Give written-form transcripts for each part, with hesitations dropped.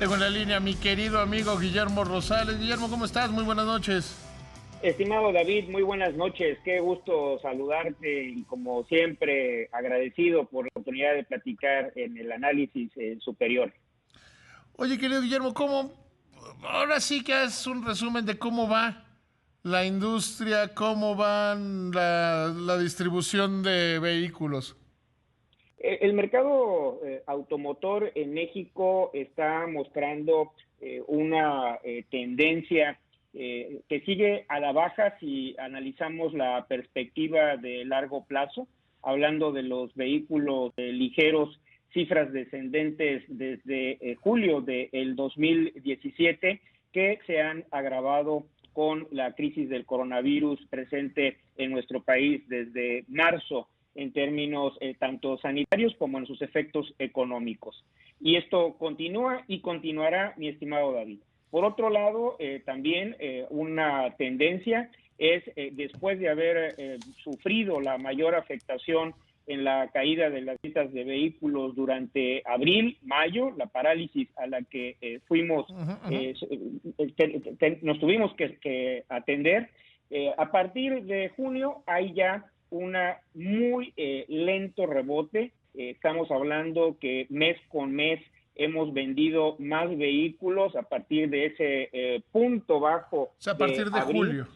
Tengo en la línea a mi querido amigo Guillermo Rosales. Guillermo, ¿cómo estás? Muy buenas noches. Estimado David, muy buenas noches. Qué gusto saludarte y como siempre agradecido por la oportunidad de platicar en el análisis superior. Oye, querido Guillermo, ¿cómo? Ahora sí que haz un resumen de cómo va la industria, cómo va la distribución de vehículos. El mercado automotor en México está mostrando una tendencia que sigue a la baja si analizamos la perspectiva de largo plazo, hablando de los vehículos ligeros, cifras descendentes desde julio del 2017 que se han agravado con la crisis del coronavirus presente en nuestro país desde marzo en términos tanto sanitarios como en sus efectos económicos. Y esto continúa y continuará, mi estimado David. Por otro lado, también una tendencia es, después de haber sufrido la mayor afectación en la caída de las ventas de vehículos durante abril, mayo, la parálisis a la que nos tuvimos que atender, a partir de junio hay ya una muy lento rebote. Estamos hablando que mes con mes hemos vendido más vehículos a partir de ese punto bajo O sea, a de partir de abril. julio.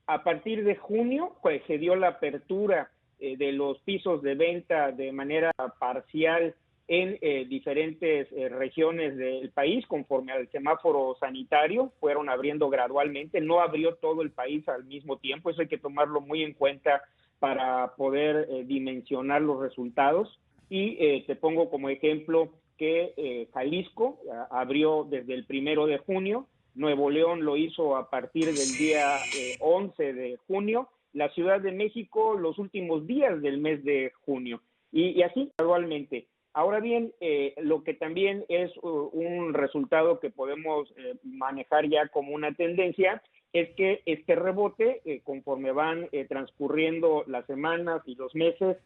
A partir de junio, pues se dio la apertura de los pisos de venta de manera parcial en diferentes regiones del país, conforme al semáforo sanitario, fueron abriendo gradualmente, no abrió todo el país al mismo tiempo, eso hay que tomarlo muy en cuenta para poder dimensionar los resultados. Y te pongo como ejemplo que Jalisco abrió desde el 1 de junio, Nuevo León lo hizo a partir del día 11 de junio, la Ciudad de México los últimos días del mes de junio, y así gradualmente. Ahora bien, lo que también es un resultado que podemos manejar ya como una tendencia es que este rebote, conforme van transcurriendo las semanas y los meses,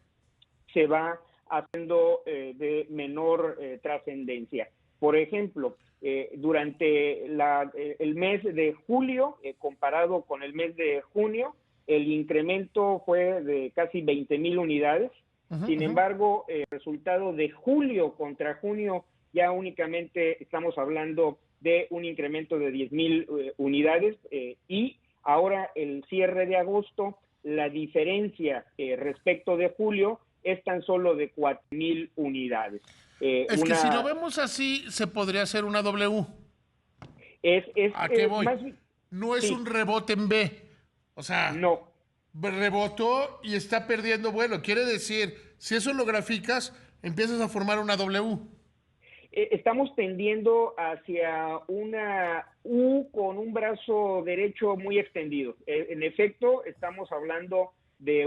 se va haciendo de menor trascendencia. Por ejemplo, durante el mes de julio, comparado con el mes de junio, el incremento fue de casi 20,000 unidades. Sin embargo, el resultado de julio contra junio ya únicamente estamos hablando de un incremento de 10,000 unidades y ahora el cierre de agosto, la diferencia respecto de julio es tan solo de 4,000 unidades. Es que si lo vemos así, se podría hacer una W. ¿A qué voy? Más, No es sí, un rebote en B. O sea, no. rebotó y está perdiendo vuelo. Quiere decir, si eso lo graficas, empiezas a formar una W. Estamos tendiendo hacia una U con un brazo derecho muy extendido. En efecto, estamos hablando de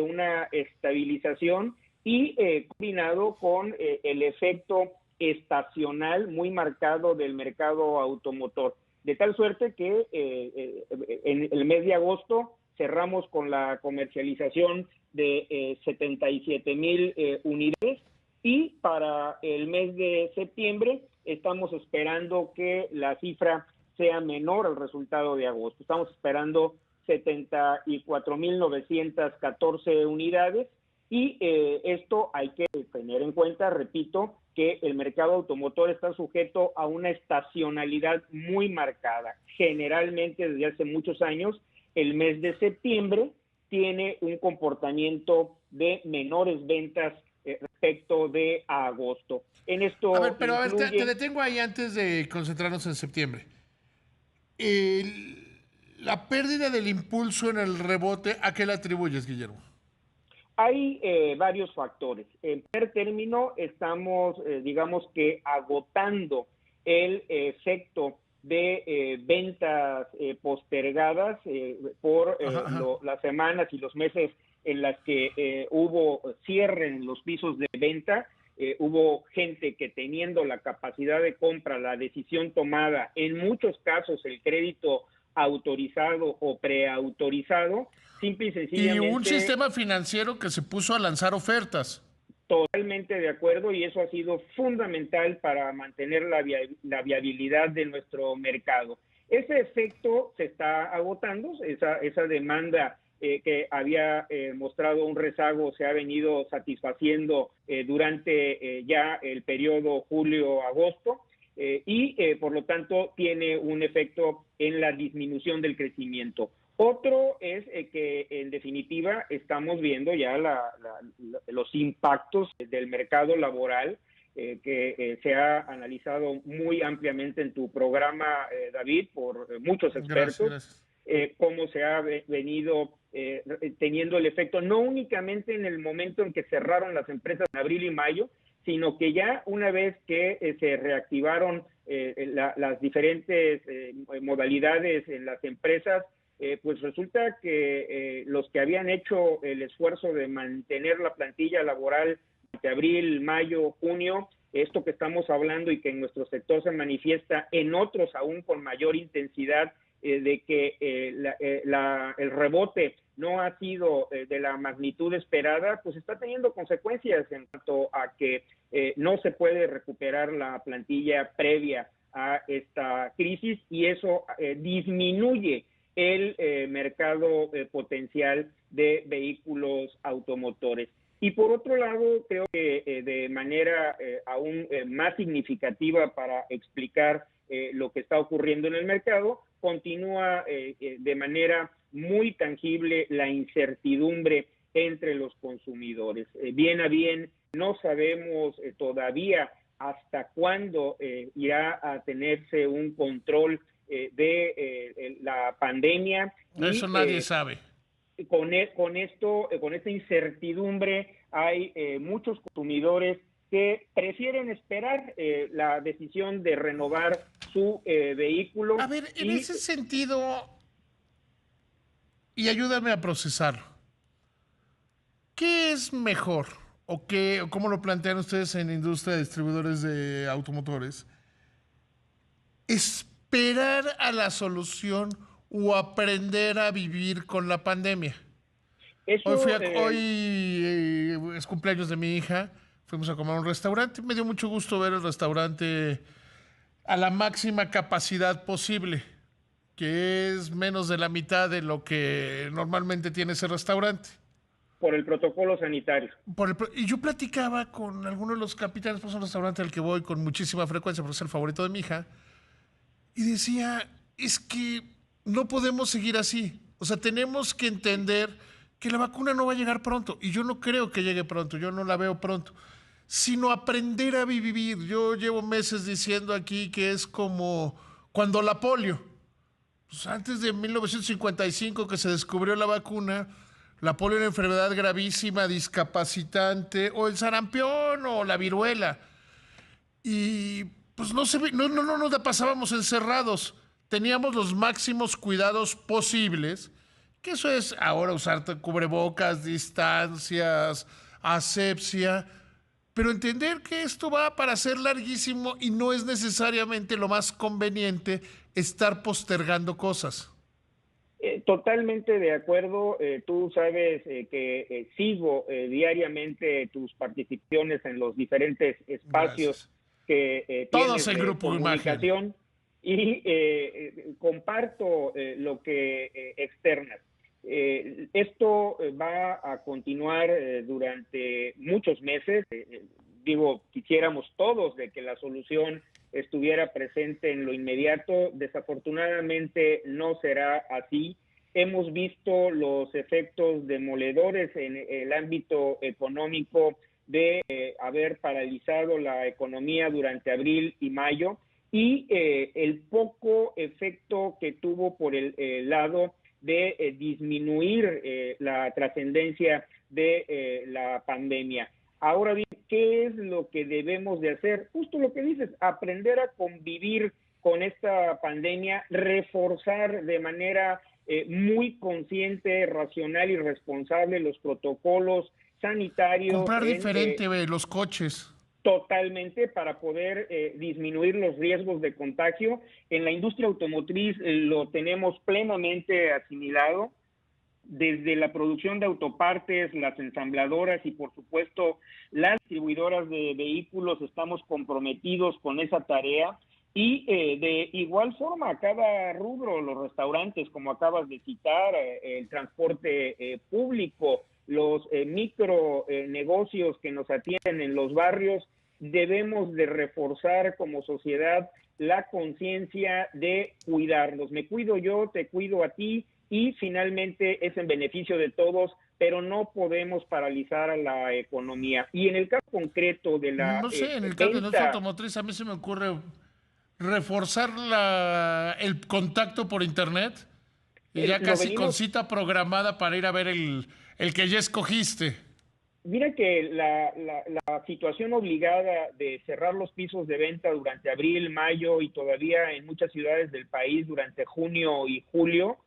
una estabilización y combinado con el efecto estacional muy marcado del mercado automotor. De tal suerte que en el mes de agosto cerramos con la comercialización de 77,000 unidades y para el mes de septiembre estamos esperando que la cifra sea menor al resultado de agosto. Estamos esperando 74,914 unidades y esto hay que tener en cuenta, repito, que el mercado automotor está sujeto a una estacionalidad muy marcada. Generalmente desde hace muchos años el mes de septiembre tiene un comportamiento de menores ventas respecto de agosto. En esto A ver, pero incluye... a ver, te detengo ahí antes de concentrarnos en septiembre. La pérdida del impulso en el rebote, ¿a qué le atribuyes, Guillermo? Hay varios factores. En primer término, estamos, digamos que, agotando el efecto de ventas postergadas por las semanas y los meses en las que hubo cierre en los pisos de venta. Hubo gente que teniendo la capacidad de compra, la decisión tomada, en muchos casos el crédito autorizado o preautorizado, simple y Y un sencillamente... sistema financiero que se puso a lanzar ofertas. Totalmente de acuerdo, y eso ha sido fundamental para mantener la viabilidad de nuestro mercado. Ese efecto se está agotando, esa demanda que había mostrado un rezago se ha venido satisfaciendo durante ya el periodo julio-agosto, y por lo tanto tiene un efecto en la disminución del crecimiento. Otro es que en definitiva estamos viendo ya los impactos del mercado laboral que se ha analizado muy ampliamente en tu programa, David, por muchos expertos. Gracias. Cómo se ha venido teniendo el efecto, no únicamente en el momento en que cerraron las empresas en abril y mayo, sino que ya una vez que se reactivaron las diferentes modalidades en las empresas, pues resulta que los que habían hecho el esfuerzo de mantener la plantilla laboral de abril, mayo, junio, esto que estamos hablando y que en nuestro sector se manifiesta, en otros aún con mayor intensidad, de que el rebote no ha sido de la magnitud esperada, pues está teniendo consecuencias en cuanto a que no se puede recuperar la plantilla previa a esta crisis, y eso disminuye el mercado potencial de vehículos automotores. Y por otro lado, creo que de manera aún más significativa para explicar lo que está ocurriendo en el mercado, continúa de manera muy tangible la incertidumbre entre los consumidores. Bien a bien, no sabemos todavía hasta cuándo irá a tenerse un control de la pandemia. Eso nadie sabe. Con esta incertidumbre hay muchos consumidores que prefieren esperar la decisión de renovar su vehículo. A ver, en ese sentido, y ayúdame a procesarlo, ¿qué es mejor? ¿O cómo lo plantean ustedes en la industria de distribuidores de automotores? ¿Esperar a la solución o aprender a vivir con la pandemia? Hoy es cumpleaños de mi hija, fuimos a comer a un restaurante, me dio mucho gusto ver el restaurante a la máxima capacidad posible, que es menos de la mitad de lo que normalmente tiene ese restaurante. Por el protocolo sanitario. Y yo platicaba con algunos de los capitanes, pues un restaurante al que voy con muchísima frecuencia, porque es el favorito de mi hija, y decía, es que no podemos seguir así. O sea, tenemos que entender que la vacuna no va a llegar pronto, y yo no creo que llegue pronto, yo no la veo pronto, sino aprender a vivir. Yo llevo meses diciendo aquí que es como cuando la polio. Pues antes de 1955 que se descubrió la vacuna, la polio era una enfermedad gravísima, discapacitante, o el sarampión o la viruela. Y pues no nos la pasábamos encerrados. Teníamos los máximos cuidados posibles, que eso es ahora usar cubrebocas, distancias, asepsia, pero entender que esto va para ser larguísimo y no es necesariamente lo más conveniente estar postergando cosas. Totalmente de acuerdo. Tú sabes que sigo diariamente tus participaciones en los diferentes espacios. Gracias. Que todos tienes el grupo de comunicación, y comparto lo que externas. Esto va a continuar durante muchos meses. Quisiéramos todos de que la solución estuviera presente en lo inmediato. Desafortunadamente no será así. Hemos visto los efectos demoledores en el ámbito económico de haber paralizado la economía durante abril y mayo, y el poco efecto que tuvo por el lado de disminuir la trascendencia de la pandemia. Ahora bien, ¿qué es lo que debemos de hacer? Justo lo que dices, aprender a convivir con esta pandemia, reforzar de manera muy consciente, racional y responsable los protocolos sanitarios. Comprar diferente los coches. Totalmente, para poder disminuir los riesgos de contagio. En la industria automotriz lo tenemos plenamente asimilado. desde la producción de autopartes, las ensambladoras y por supuesto las distribuidoras de vehículos estamos comprometidos con esa tarea y de igual forma cada rubro, los restaurantes como acabas de citar, el transporte público, los micro negocios que nos atienden en los barrios, debemos de reforzar como sociedad la conciencia de cuidarnos. Me cuido yo, te cuido a ti, y finalmente es en beneficio de todos, pero no podemos paralizar a la economía. Y en el caso concreto de la No sé, en el caso de la industria automotriz a mí se me ocurre reforzar el contacto por internet y ya casi con cita programada para ir a ver el que ya escogiste. Mira que la situación obligada de cerrar los pisos de venta durante abril, mayo y todavía en muchas ciudades del país durante junio y julio,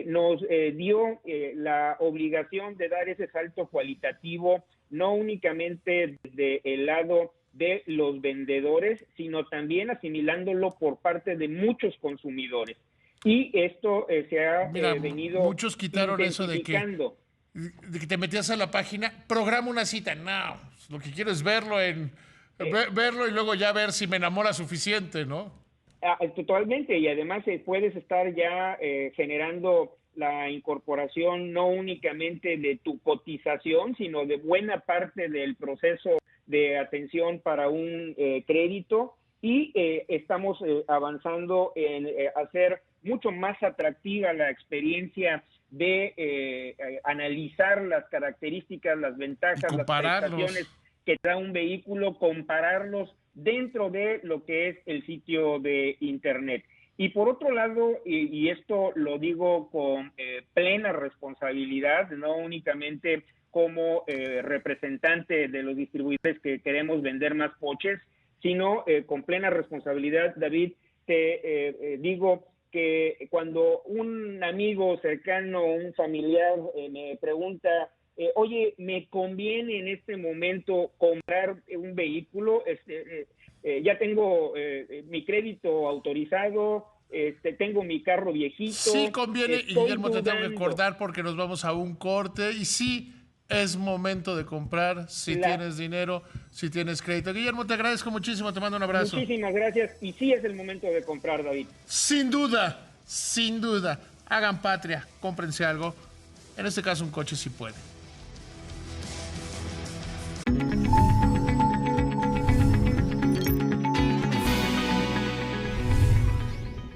nos dio la obligación de dar ese salto cualitativo, no únicamente desde el lado de los vendedores, sino también asimilándolo por parte de muchos consumidores. Y esto se ha venido muchos quitaron eso de que te metías a la página, programa una cita. No, lo que quiero es verlo verlo y luego ya ver si me enamora suficiente, ¿no? Totalmente, y además puedes estar ya generando la incorporación no únicamente de tu cotización, sino de buena parte del proceso de atención para un crédito, y estamos avanzando en hacer mucho más atractiva la experiencia de analizar las características, las ventajas, las prestaciones que da un vehículo, compararlos dentro de lo que es el sitio de Internet. Y por otro lado, y esto lo digo con plena responsabilidad, no únicamente como representante de los distribuidores que queremos vender más coches, sino con plena responsabilidad, David, te digo que cuando un amigo cercano, un familiar me pregunta, oye, ¿me conviene en este momento comprar un vehículo? Ya tengo mi crédito autorizado, tengo mi carro viejito. Sí conviene, y Guillermo, te tengo que recordar porque nos vamos a un corte, y sí es momento de comprar si tienes dinero, si tienes crédito. Guillermo, te agradezco muchísimo, te mando un abrazo. Muchísimas gracias, y sí es el momento de comprar, David. Sin duda, hagan patria, cómprense algo, en este caso un coche si pueden.